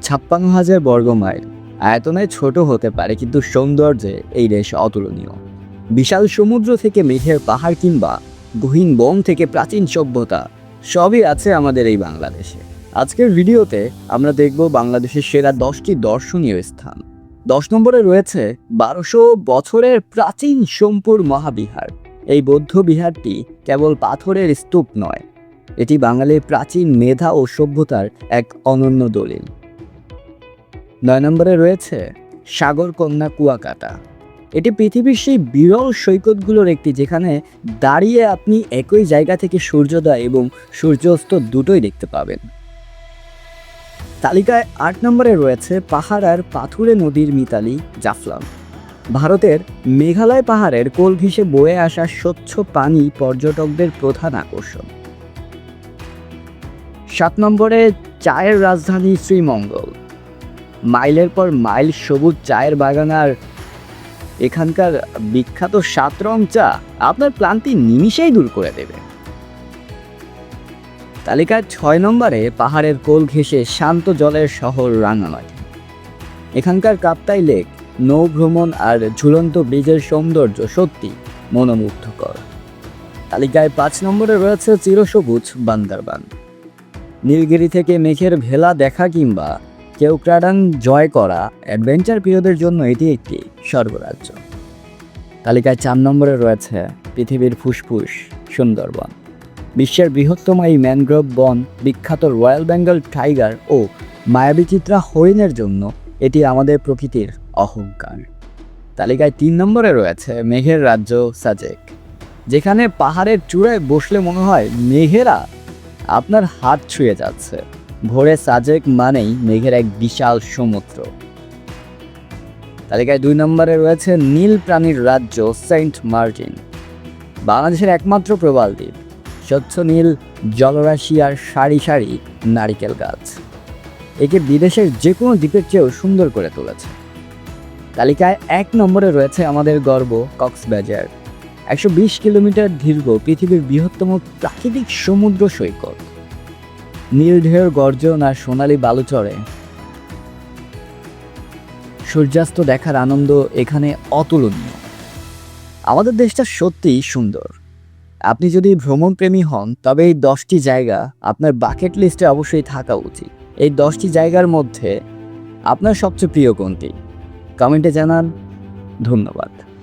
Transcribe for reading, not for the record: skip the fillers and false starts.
56,000 বর্গমাইল। আয়তনে ছোট হতে পারে কিন্তু সৌন্দর্যে এই দেশ অতুলনীয়। বিশাল সমুদ্র থেকে মেঘের পাহাড় কিংবা গহীন বন থেকে প্রাচীন সভ্যতা সবই আছে আমাদের এই বাংলাদেশে। আজকের ভিডিওতে আমরা দেখব বাংলাদেশের সেরা 10টি দর্শনীয় স্থান। 10 নম্বরে রয়েছে 1200 বছরের প্রাচীন সোমপুর মহাবিহার। এই বৌদ্ধ বিহারটি কেবল পাথরের স্তূপ নয়, এটি বাঙালির প্রাচীন মেধা ও সভ্যতার এক অনন্য দলিল। 9 নম্বরে রয়েছে সাগরকন্যা কুয়াকাটা। এটি পৃথিবীর সেই বিরল সৈকতগুলোর একটি, যেখানে দাঁড়িয়ে আপনি একই জায়গা থেকে সূর্যোদয় এবং সূর্যাস্ত দুটোই দেখতে পাবেন। তালিকায় 8 নম্বরে রয়েছে পাহাড় আর পাথুরে নদীর মিতালি জাফলং। ভারতের মেঘালয় পাহাড়ের কোল ঘেঁষে বয়ে আসা স্বচ্ছ পানি পর্যটকদের প্রধান আকর্ষণ। 7 নম্বরে চায়ের রাজধানী শ্রীমঙ্গল। মাইলের পর মাইল সবুজ চায়ের বাগান আর এখানকার বিখ্যাত 7 রং চা আপনার ক্লান্তি নিমিষেই দূর করে দেবে। তালিকায় 6 নম্বরে পাহাড়ের কোল ঘেঁষে শান্ত জলের শহর রাঙামাটি। এখানকার কাপ্তাই লেক, নৌ ভ্রমণ আর ঝুলন্ত ব্রিজের সৌন্দর্য সত্যি মনোমুগ্ধকর। তালিকায় 5 নম্বরে রয়েছে চিরসবুজ বান্দরবান। নীলগিরি থেকে মেঘের ভেলা দেখা কিংবা কেওক্রাডাং জয় করা অ্যাডভেঞ্চার প্রিয়দের জন্য এটি একটি স্বর্গরাজ্য। তালিকায় 4 নম্বরে রয়েছে পৃথিবীর ফুসফুস সুন্দরবন। বিশ্বের বৃহত্তম এই ম্যানগ্রোভ বন, বিখ্যাত রয়্যাল বেঙ্গল টাইগার ও মায়াবী চিত্রা হরিণের জন্য এটি আমাদের প্রকৃতির অহংকার। তালিকায় 3 নম্বরে রয়েছে মেঘের রাজ্য সাজেক, যেখানে পাহাড়ের চূড়ায় বসলে মনে হয় মেঘেরা আপনার হাত ছুঁয়ে যাচ্ছে। ভোরে সাজেক মানেই মেঘের এক বিশাল সমুদ্র। তালিকায় 2 নম্বরে রয়েছে নীল প্রাণীর রাজ্য সেন্ট মার্টিন, বাংলাদেশের একমাত্র প্রবাল দ্বীপ। স্বচ্ছ নীল জলরাশি আর সারি সারি নারিকেল গাছ একে বিদেশের যে কোনো দ্বীপের চেয়েও সুন্দর করে তুলেছে। তালিকায় 1 নম্বরে রয়েছে আমাদের গর্ব কক্সবাজার। 120 কিলোমিটার দীর্ঘ পৃথিবীর বৃহত্তম প্রাকৃতিক সমুদ্র সৈকত। নীল ঢেউয়ের গর্জন আর সোনালি বালুচরে সূর্যাস্ত দেখার আনন্দ এখানে অতুলনীয়। আমাদের দেশটা সত্যিই সুন্দর। আপনি যদি ভ্রমণপ্রেমী হন তবে এই 10টি জায়গা আপনার বাকেট লিস্টে অবশ্যই থাকা উচিত। এই 10টি জায়গার মধ্যে আপনার সবচেয়ে প্রিয় কোনটি? কমেন্টে জানান। ধন্যবাদ।